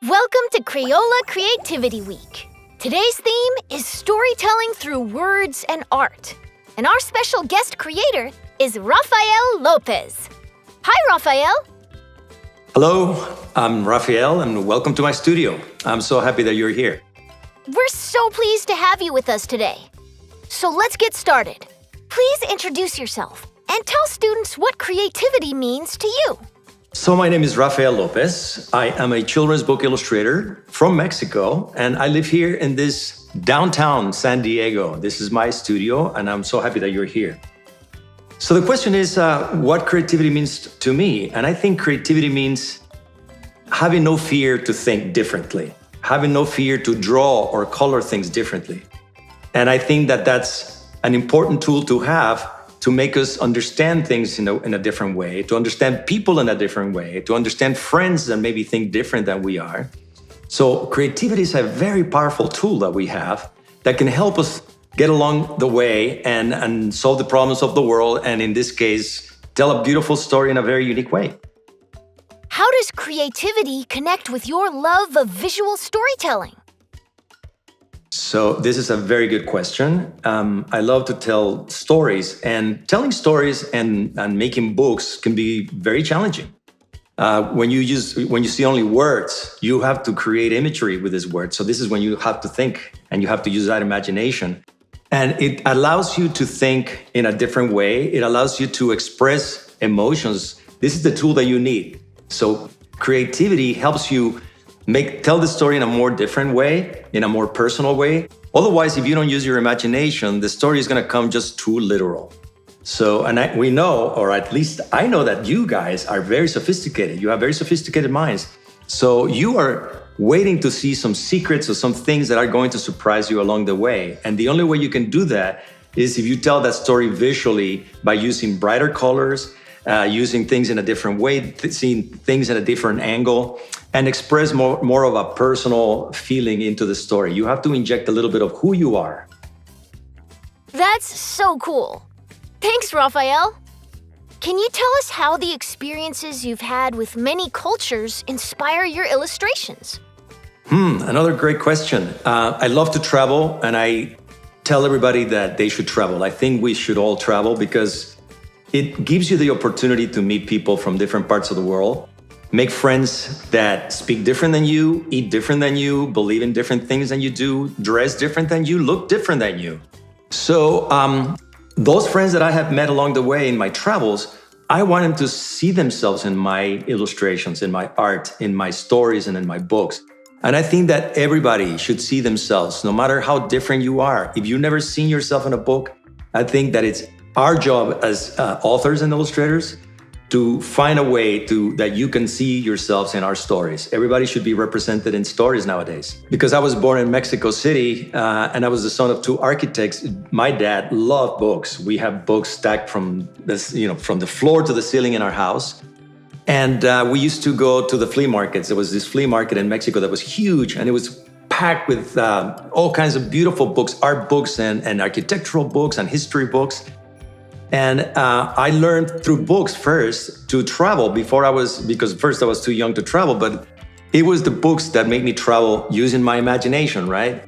Welcome to Crayola Creativity Week. Today's theme is storytelling through words and art. And our special guest creator is Rafael López. Hi, Rafael. Hello, I'm Rafael, and welcome to my studio. I'm so happy that you're here. We're so pleased to have you with us today. So let's get started. Please introduce yourself and tell students what creativity means to you. So my name is Rafael López. I am a children's book illustrator from Mexico, and I live here in this downtown San Diego. This is my studio, and I'm so happy that you're here. So the question is, what creativity means to me? And I think creativity means having no fear to think differently, having no fear to draw or color things differently. And I think that that's an important tool to have to make us understand things in a different way, to understand people in a different way, to understand friends that maybe think different than we are. So creativity is a very powerful tool that we have that can help us get along the way and solve the problems of the world, and in this case, tell a beautiful story in a very unique way. How does creativity connect with your love of visual storytelling? So this is a very good question. I love to tell stories, and telling stories and making books can be very challenging. When you see only words, you have to create imagery with these words. So this is when you have to think and you have to use that imagination. And it allows you to think in a different way. It allows you to express emotions. This is the tool that you need. So creativity helps you tell the story in a more different way, in a more personal way. Otherwise, if you don't use your imagination, the story is going to come just too literal. So, we know, or at least I know, that you guys are very sophisticated. You have very sophisticated minds. So you are waiting to see some secrets or some things that are going to surprise you along the way. And the only way you can do that is if you tell that story visually by using brighter colors, using things in a different way, seeing things in a different angle, and express more of a personal feeling into the story. You have to inject a little bit of who you are. That's so cool. Thanks, Rafael. Can you tell us how the experiences you've had with many cultures inspire your illustrations? Another great question. I love to travel, and I tell everybody that they should travel. I think we should all travel because it gives you the opportunity to meet people from different parts of the world, make friends that speak different than you, eat different than you, believe in different things than you do, dress different than you, look different than you. So those friends that I have met along the way in my travels, I want them to see themselves in my illustrations, in my art, in my stories, and in my books. And I think that everybody should see themselves, no matter how different you are. If you've never seen yourself in a book, I think that it's our job as authors and illustrators to find a way that you can see yourselves in our stories. Everybody should be represented in stories nowadays. Because I was born in Mexico City and I was the son of two architects, my dad loved books. We have books stacked from the floor to the ceiling in our house. And we used to go to the flea markets. There was this flea market in Mexico that was huge, and it was packed with all kinds of beautiful books, art books and architectural books and history books. And I learned through books first to travel because first I was too young to travel, but it was the books that made me travel using my imagination, right?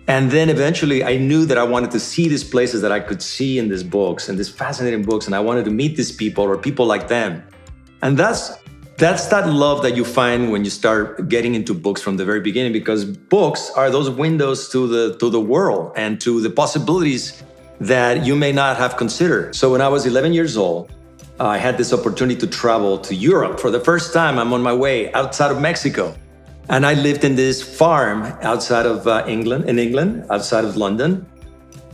And then eventually I knew that I wanted to see these places that I could see in these books and these fascinating books, and I wanted to meet these people or people like them. And that's that love that you find when you start getting into books from the very beginning, because books are those windows to the world and to the possibilities that you may not have considered. So when I was 11 years old, I had this opportunity to travel to Europe. For the first time, I'm on my way outside of Mexico. And I lived in this farm outside of England, outside of London.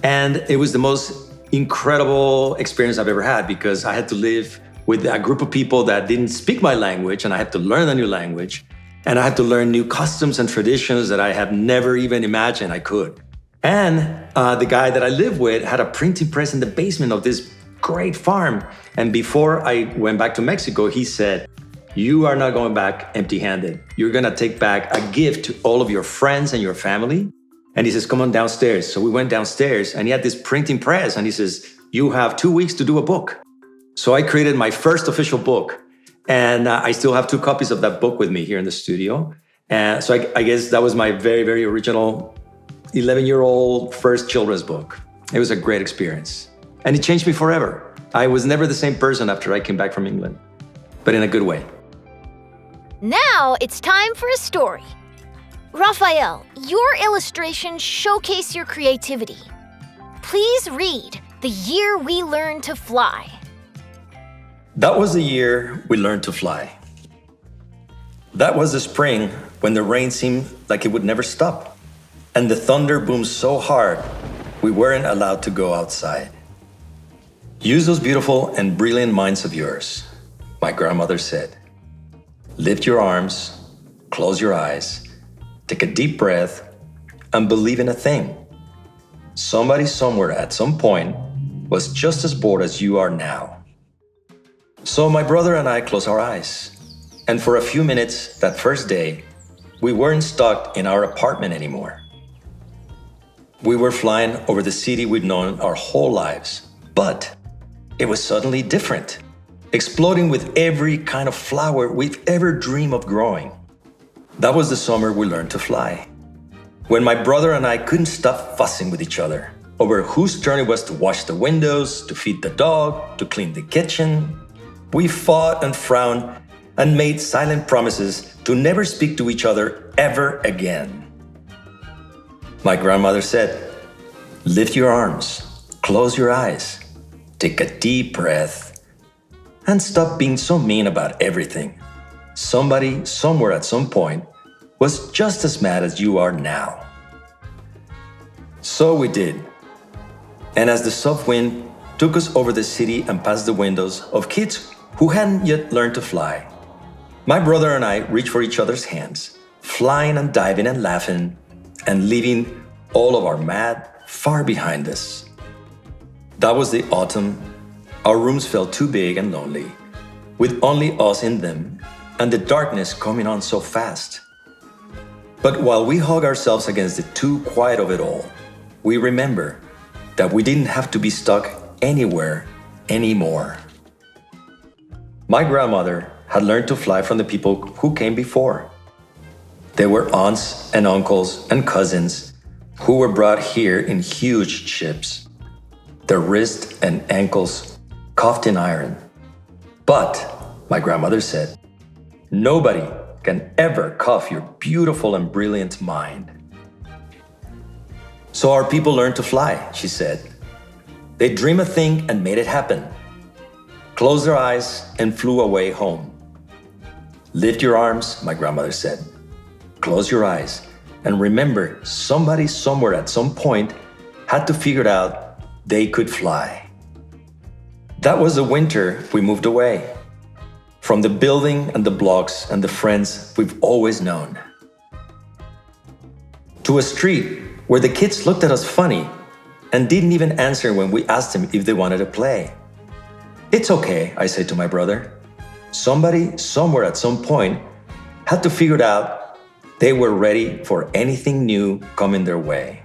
And it was the most incredible experience I've ever had, because I had to live with a group of people that didn't speak my language, and I had to learn a new language. And I had to learn new customs and traditions that I have never even imagined I could. And the guy that I lived with had a printing press in the basement of this great farm. And before I went back to Mexico, he said, "You are not going back empty-handed. You're going to take back a gift to all of your friends and your family." And he says, "Come on downstairs." So we went downstairs, and he had this printing press, and he says, "You have 2 weeks to do a book." So I created my first official book. And I still have 2 copies of that book with me here in the studio. And so I guess that was my very, very original 11-year-old first children's book. It was a great experience. And it changed me forever. I was never the same person after I came back from England, but in a good way. Now it's time for a story. Rafael, your illustrations showcase your creativity. Please read The Year We Learned to Fly. That was the year we learned to fly. That was the spring when the rain seemed like it would never stop, and the thunder boomed so hard we weren't allowed to go outside. Use those beautiful and brilliant minds of yours, my grandmother said. Lift your arms, close your eyes, take a deep breath, and believe in a thing. Somebody somewhere at some point was just as bored as you are now. So my brother and I closed our eyes. And for a few minutes that first day, we weren't stuck in our apartment anymore. We were flying over the city we'd known our whole lives, but it was suddenly different, exploding with every kind of flower we've ever dreamed of growing. That was the summer we learned to fly, when my brother and I couldn't stop fussing with each other over whose turn it was to wash the windows, to feed the dog, to clean the kitchen. We fought and frowned and made silent promises to never speak to each other ever again. My grandmother said, lift your arms, close your eyes, take a deep breath, and stop being so mean about everything. Somebody, somewhere at some point, was just as mad as you are now. So we did. And as the soft wind took us over the city and past the windows of kids who hadn't yet learned to fly, my brother and I reached for each other's hands, flying and diving and laughing, and leaving all of our mad far behind us. That was the autumn. Our rooms felt too big and lonely, with only us in them, and the darkness coming on so fast. But while we hug ourselves against the too quiet of it all, we remember that we didn't have to be stuck anywhere anymore. My grandmother had learned to fly from the people who came before. They were aunts and uncles and cousins who were brought here in huge ships, their wrists and ankles cuffed in iron. But, my grandmother said, nobody can ever cuff your beautiful and brilliant mind. So our people learned to fly, she said. They dreamed a thing and made it happen. Closed their eyes and flew away home. Lift your arms, my grandmother said. Close your eyes and remember somebody somewhere at some point had to figure out they could fly. That was the winter we moved away from the building and the blocks and the friends we've always known, to a street where the kids looked at us funny and didn't even answer when we asked them if they wanted to play. It's okay, I said to my brother. Somebody, somewhere at some point, had to figure out they were ready for anything new coming their way.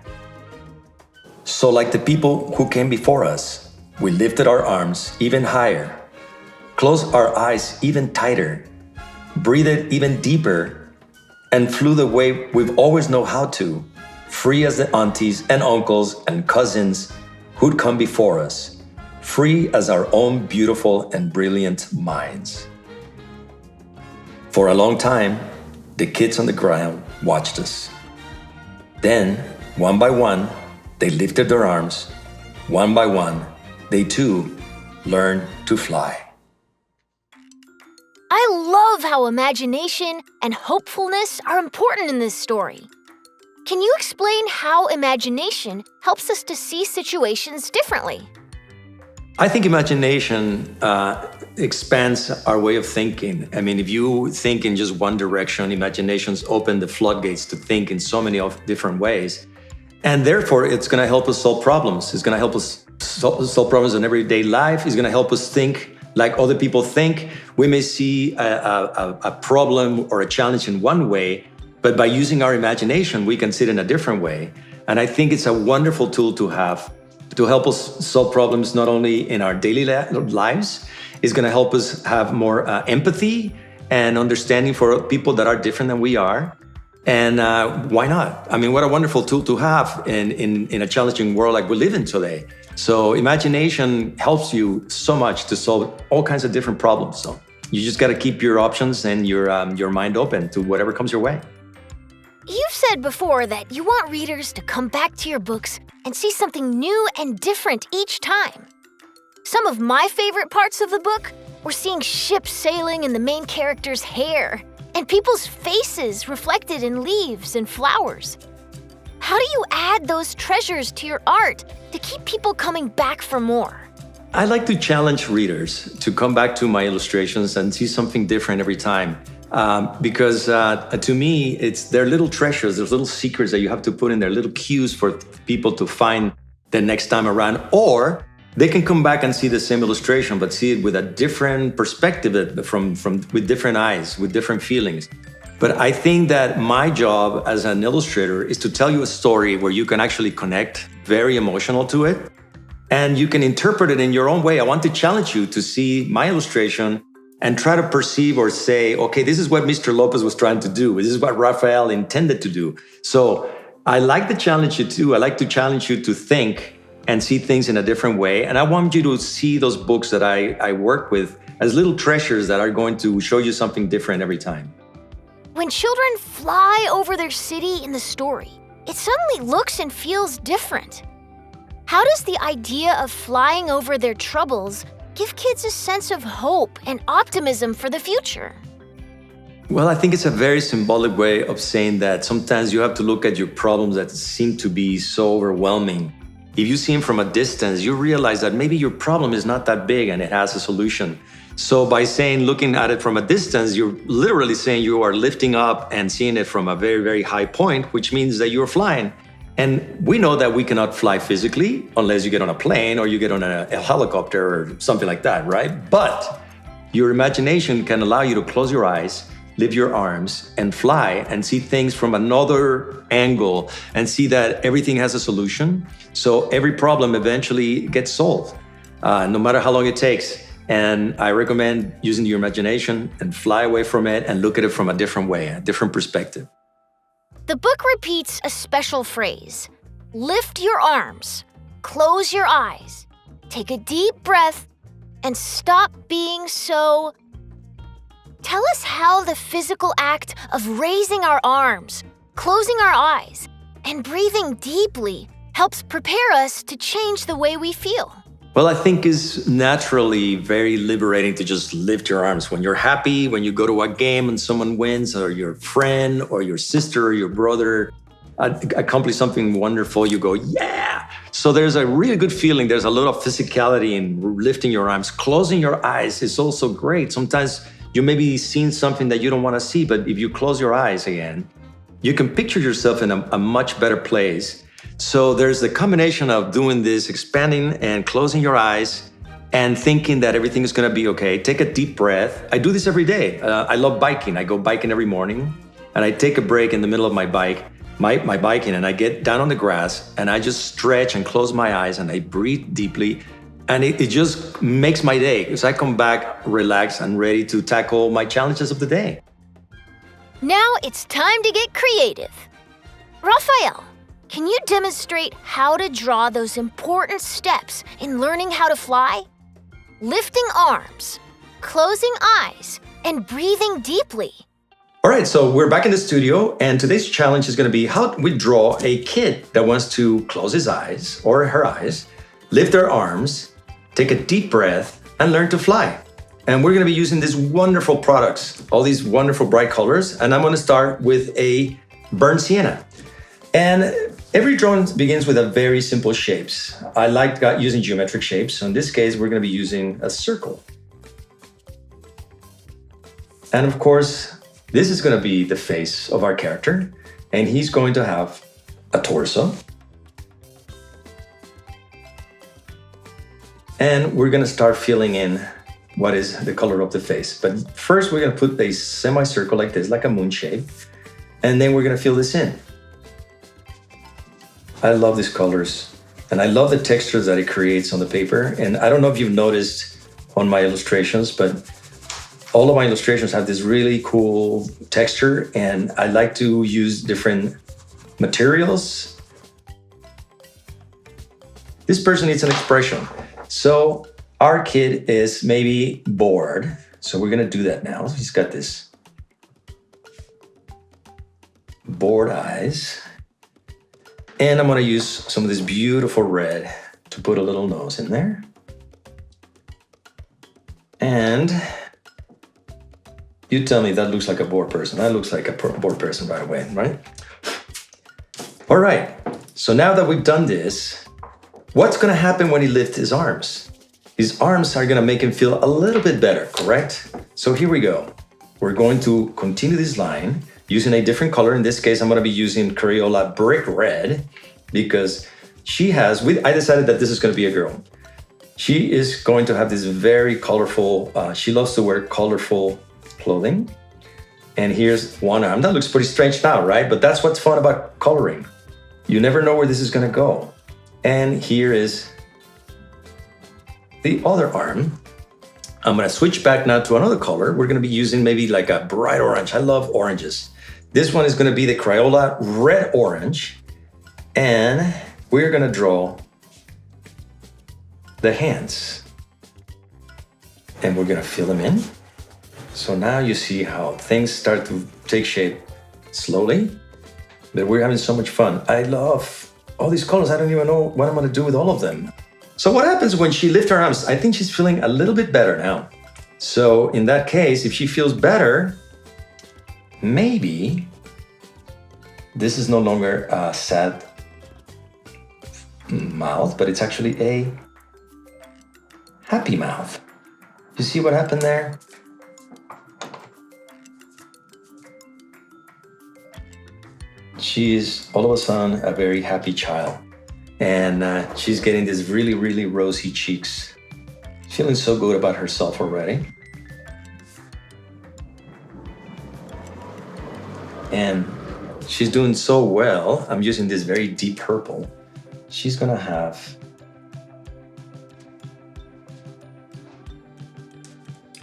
So like the people who came before us, we lifted our arms even higher, closed our eyes even tighter, breathed even deeper, and flew the way we've always known how to, free as the aunties and uncles and cousins who'd come before us, free as our own beautiful and brilliant minds. For a long time, the kids on the ground watched us. Then, one by one, they lifted their arms. One by one, they too learned to fly. I love how imagination and hopefulness are important in this story. Can you explain how imagination helps us to see situations differently? I think imagination expands our way of thinking. I mean, if you think in just one direction, imaginations open the floodgates to think in so many different ways. And therefore, it's going to help us solve problems. It's going to help us solve problems in everyday life. It's going to help us think like other people think. We may see a problem or a challenge in one way, but by using our imagination, we can see it in a different way. And I think it's a wonderful tool to have to help us solve problems not only in our daily lives. It's going to help us have more empathy and understanding for people that are different than we are. And why not? I mean, what a wonderful tool to have in a challenging world like we live in today. So imagination helps you so much to solve all kinds of different problems. So you just got to keep your options and your mind open to whatever comes your way. You've said before that you want readers to come back to your books and see something new and different each time. Some of my favorite parts of the book were seeing ships sailing in the main character's hair and people's faces reflected in leaves and flowers. How do you add those treasures to your art to keep people coming back for more? I like to challenge readers to come back to my illustrations and see something different every time. Because to me, they're little treasures, there's little secrets that you have to put in there, little cues for people to find the next time around. Or they can come back and see the same illustration, but see it with a different perspective, with different eyes, with different feelings. But I think that my job as an illustrator is to tell you a story where you can actually connect, very emotional to it, and you can interpret it in your own way. I want to challenge you to see my illustration and try to perceive or say, okay, this is what Mr. Lopez was trying to do. This is what Rafael intended to do. So I like to challenge you too. I like to challenge you to think and see things in a different way. And I want you to see those books that I work with as little treasures that are going to show you something different every time. When children fly over their city in the story, it suddenly looks and feels different. How does the idea of flying over their troubles give kids a sense of hope and optimism for the future? Well, I think it's a very symbolic way of saying that sometimes you have to look at your problems that seem to be so overwhelming. If you see them from a distance, you realize that maybe your problem is not that big and it has a solution. So by looking at it from a distance, you're literally saying you are lifting up and seeing it from a very, very high point, which means that you're flying. And we know that we cannot fly physically unless you get on a plane or you get on a helicopter or something like that, right? But your imagination can allow you to close your eyes, lift your arms, and fly and see things from another angle and see that everything has a solution. So every problem eventually gets solved, no matter how long it takes. And I recommend using your imagination and fly away from it and look at it from a different way, a different perspective. The book repeats a special phrase: lift your arms, close your eyes, take a deep breath, and stop being so... Tell us how the physical act of raising our arms, closing our eyes, and breathing deeply helps prepare us to change the way we feel. Well, I think it's naturally very liberating to just lift your arms. When you're happy, when you go to a game and someone wins, or your friend or your sister or your brother accomplish something wonderful, you go, yeah! So there's a really good feeling. There's a lot of physicality in lifting your arms. Closing your eyes is also great. Sometimes you may be seeing something that you don't want to see, but if you close your eyes again, you can picture yourself in a much better place. So there's the combination of doing this, expanding and closing your eyes and thinking that everything is going to be okay. Take a deep breath. I do this every day. I love biking. I go biking every morning and I take a break in the middle of my biking, and I get down on the grass and I just stretch and close my eyes and I breathe deeply. And it just makes my day because I come back relaxed and ready to tackle my challenges of the day. Now it's time to get creative. Rafael, can you demonstrate how to draw those important steps in learning how to fly? Lifting arms, closing eyes, and breathing deeply. All right, so we're back in the studio, and today's challenge is going to be how we draw a kid that wants to close his eyes or her eyes, lift their arms, take a deep breath, and learn to fly. And we're going to be using these wonderful products, all these wonderful bright colors, and I'm going to start with a burnt sienna. And every drawing begins with a very simple shapes. I like using geometric shapes. So in this case, we're going to be using a circle. And of course, this is going to be the face of our character. And he's going to have a torso. And we're going to start filling in what is the color of the face. But first, we're going to put a semicircle like this, like a moon shape. And then we're going to fill this in. I love these colors and I love the textures that it creates on the paper. And I don't know if you've noticed on my illustrations, but all of my illustrations have this really cool texture, and I like to use different materials. This person needs an expression. So our kid is maybe bored. So we're gonna do that now. He's got this bored eyes. And I'm gonna use some of this beautiful red to put a little nose in there. And you tell me that looks like a bored person. That looks like a bored person right away, right? All right, so now that we've done this, what's gonna happen when he lifts his arms? His arms are gonna make him feel a little bit better, correct? So here we go. We're going to continue this line using a different color. In this case, I'm gonna be using Crayola Brick Red because I decided that this is gonna be a girl. She is going to have this very colorful, she loves to wear colorful clothing. And here's one arm. That looks pretty strange now, right? But that's what's fun about coloring. You never know where this is gonna go. And here is the other arm. I'm gonna switch back now to another color. We're gonna be using maybe like a bright orange. I love oranges. This one is gonna be the Crayola Red Orange. And we're gonna draw the hands. And we're gonna fill them in. So now you see how things start to take shape slowly, but we're having so much fun. I love all these colors. I don't even know what I'm gonna do with all of them. So what happens when she lifts her arms? I think she's feeling a little bit better now. So in that case, if she feels better, maybe this is no longer a sad mouth, but it's actually a happy mouth. You see what happened there? She is all of a sudden a very happy child. And she's getting these really, really rosy cheeks. Feeling so good about herself already. And she's doing so well. I'm using this very deep purple. She's gonna have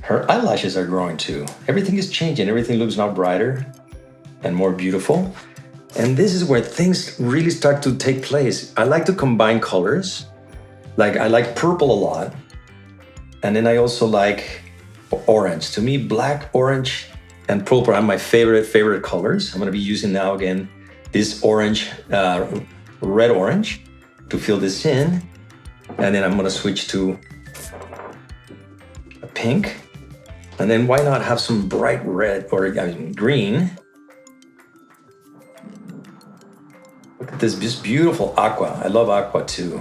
her eyelashes are growing too. Everything is changing. Everything looks now brighter and more beautiful. And this is where things really start to take place. I like to combine colors. Like I like purple a lot. And then I also like orange. To me, black, orange, and purple are my favorite colors. I'm gonna be using now again this orange, red orange to fill this in. And then I'm gonna switch to a pink. And then why not have some bright red or green? Look at this beautiful aqua. I love aqua too.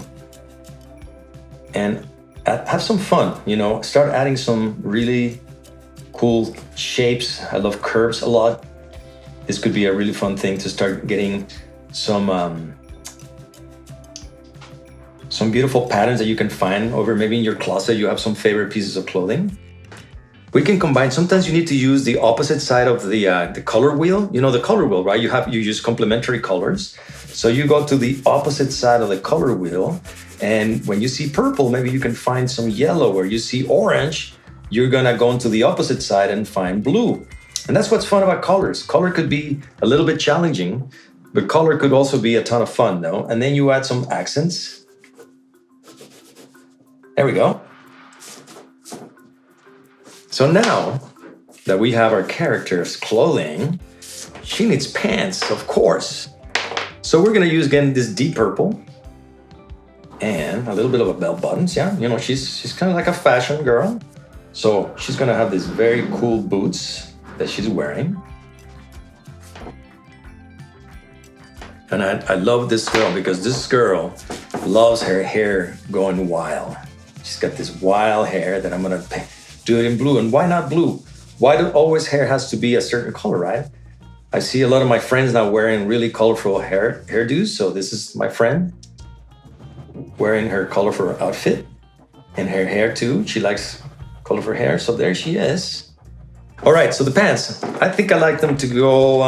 And have some fun, you know, start adding some really cool shapes. I love curves a lot. This could be a really fun thing to start getting some beautiful patterns that you can find over maybe in your closet. You have some favorite pieces of clothing. We can combine. Sometimes you need to use the opposite side of the color wheel. You know the color wheel, right? You use complementary colors. So you go to the opposite side of the color wheel, and when you see purple, maybe you can find some yellow. Or you see orange, you're gonna go into the opposite side and find blue. And that's what's fun about colors. Color could be a little bit challenging, but color could also be a ton of fun, though. And then you add some accents. There we go. So now that we have our character's clothing, she needs pants, of course. So we're gonna use again this deep purple and a little bit of a bell buttons. Yeah, you know, she's kind of like a fashion girl. So she's gonna have these very cool boots that she's wearing. And I love this girl because this girl loves her hair going wild. She's got this wild hair that I'm gonna do it in blue. And why not blue? Why do always hair has to be a certain color, right? I see a lot of my friends now wearing really colorful hairdos. So this is my friend wearing her colorful outfit and her hair too. She likes colorful hair. So there she is. All right, so the pants. I think I like them to go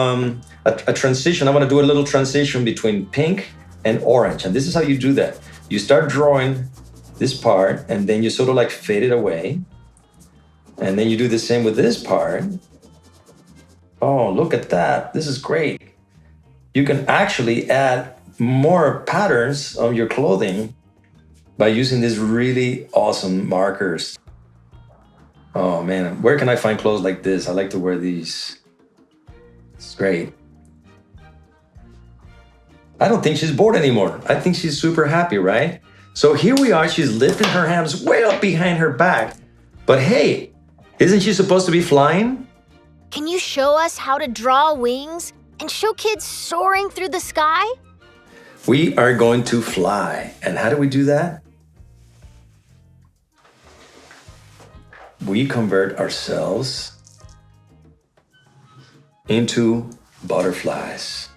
a transition. I'm gonna do a little transition between pink and orange. And this is how you do that. You start drawing this part and then you sort of like fade it away. And then you do the same with this part. Oh, look at that. This is great. You can actually add more patterns on your clothing by using these really awesome markers. Oh man, where can I find clothes like this? I like to wear these. It's great. I don't think she's bored anymore. I think she's super happy, right? So here we are, she's lifting her hands way up behind her back. But hey, isn't she supposed to be flying? Can you show us how to draw wings and show kids soaring through the sky? We are going to fly. And how do we do that? We convert ourselves into butterflies.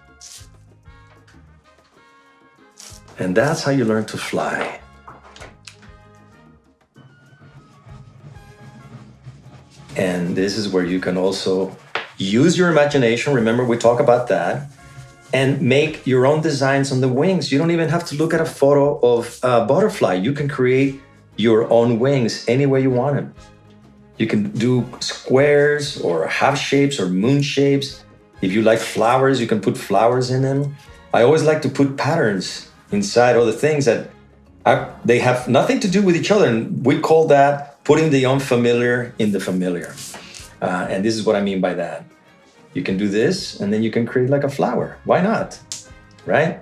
And that's how you learn to fly. And this is where you can also use your imagination. Remember, we talk about that. And make your own designs on the wings. You don't even have to look at a photo of a butterfly. You can create your own wings any way you want them. You can do squares or half shapes or moon shapes. If you like flowers, you can put flowers in them. I always like to put patterns inside other things that they have nothing to do with each other. And we call that putting the unfamiliar in the familiar. And this is what I mean by that. You can do this, and then you can create like a flower. Why not? Right?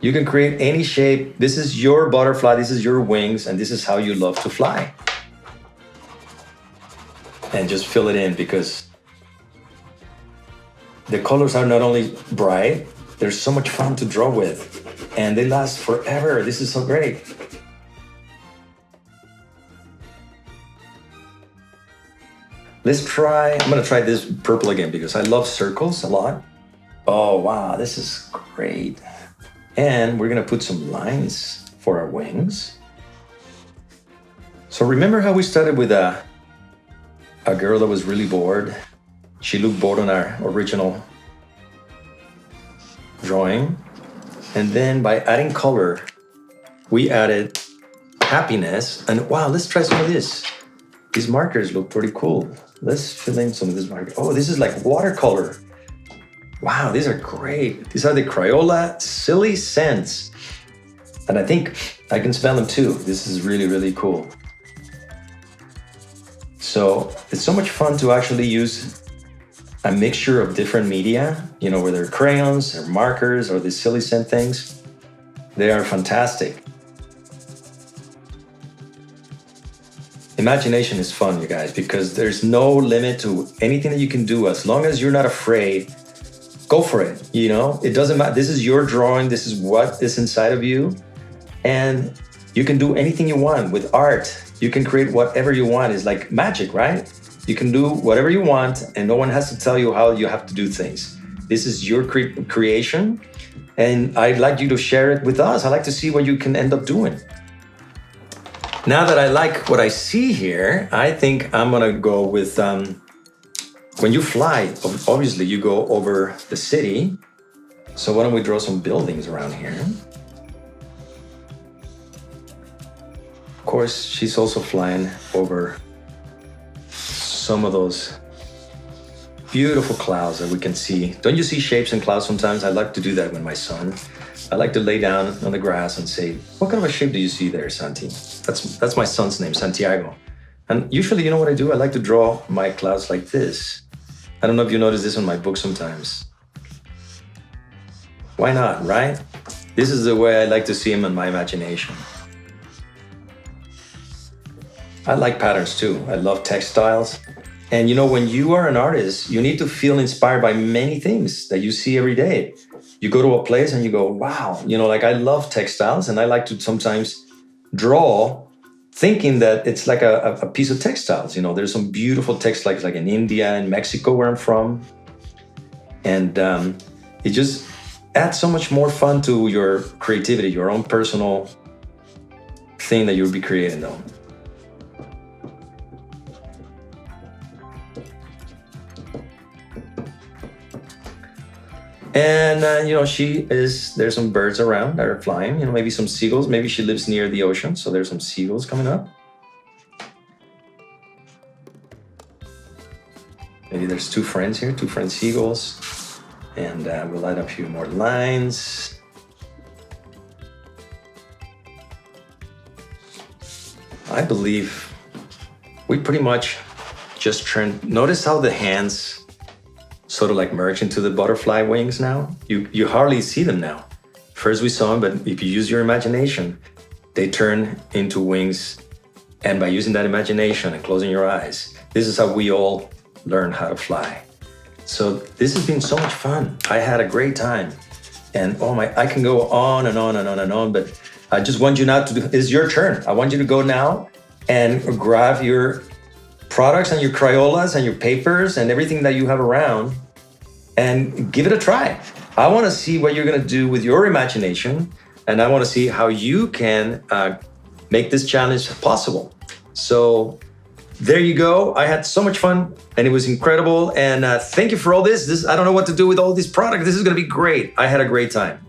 You can create any shape. This is your butterfly, this is your wings, and this is how you love to fly. And just fill it in, because the colors are not only bright, they're so much fun to draw with, and they last forever. This is so great. Let's try, I'm gonna try this purple again because I love circles a lot. Oh, wow, this is great. And we're gonna put some lines for our wings. So remember how we started with a girl that was really bored? She looked bored on our original drawing. And then by adding color, we added happiness. And wow, let's try some of this. These markers look pretty cool. Let's fill in some of this marker. Oh, this is like watercolor. Wow, these are great. These are the Crayola Silly Scents. And I think I can spell them too. This is really, really cool. So it's so much fun to actually use a mixture of different media, you know, whether crayons or markers or these silly scent things. They are fantastic. Imagination is fun, you guys, because there's no limit to anything that you can do. As long as you're not afraid, go for it. You know, it doesn't matter. This is your drawing. This is what is inside of you. And you can do anything you want with art. You can create whatever you want. It's like magic, right? You can do whatever you want, and no one has to tell you how you have to do things. This is your creation, and I'd like you to share it with us. I'd like to see what you can end up doing. Now that I like what I see here, I think I'm gonna go with, when you fly, obviously you go over the city. So why don't we draw some buildings around here? Of course, she's also flying over some of those beautiful clouds that we can see. Don't you see shapes in clouds sometimes? I like to do that with my son. I like to lay down on the grass and say, what kind of a shape do you see there, Santi? That's my son's name, Santiago. And usually, you know what I do? I like to draw my clouds like this. I don't know if you notice this on my book sometimes. Why not, right? This is the way I like to see him in my imagination. I like patterns too. I love textiles. And you know, when you are an artist, you need to feel inspired by many things that you see every day. You go to a place and you go, wow, you know, like I love textiles, and I like to sometimes draw thinking that it's like a piece of textiles. You know, there's some beautiful textiles like in India and Mexico where I'm from. And it just adds so much more fun to your creativity, your own personal thing that you'll be creating though. And, you know, there's some birds around that are flying, you know, maybe some seagulls. Maybe she lives near the ocean, so there's some seagulls coming up. Maybe there's two friends here, two friend seagulls. And we'll add a few more lines. I believe we pretty much just turned. Notice how the hands sort of like merge into the butterfly wings now? You hardly see them now. First we saw them, but if you use your imagination, they turn into wings. And by using that imagination and closing your eyes, this is how we all learn how to fly. So this has been so much fun. I had a great time. And oh my, I can go on and on and on and on, but I just want you now to do, it's your turn. I want you to go now and grab your products and your Crayolas and your papers and everything that you have around and give it a try. I want to see what you're going to do with your imagination, and I want to see how you can make this challenge possible. So there you go. I had so much fun and it was incredible. And thank you for all this. I don't know what to do with all these products. This is going to be great. I had a great time.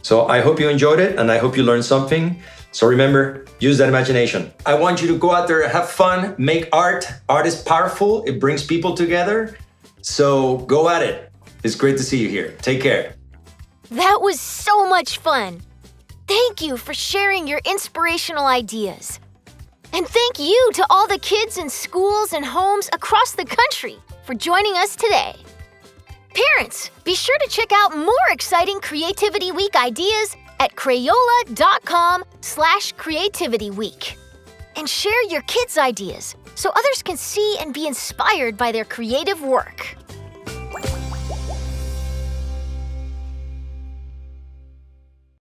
So I hope you enjoyed it and I hope you learned something. So remember, use that imagination. I want you to go out there and have fun, make art. Art is powerful. It brings people together. So go at it. It's great to see you here. Take care. That was so much fun. Thank you for sharing your inspirational ideas. And thank you to all the kids in schools and homes across the country for joining us today. Parents, be sure to check out more exciting Creativity Week ideas at Crayola.com/creativityweek. And share your kids' ideas so others can see and be inspired by their creative work.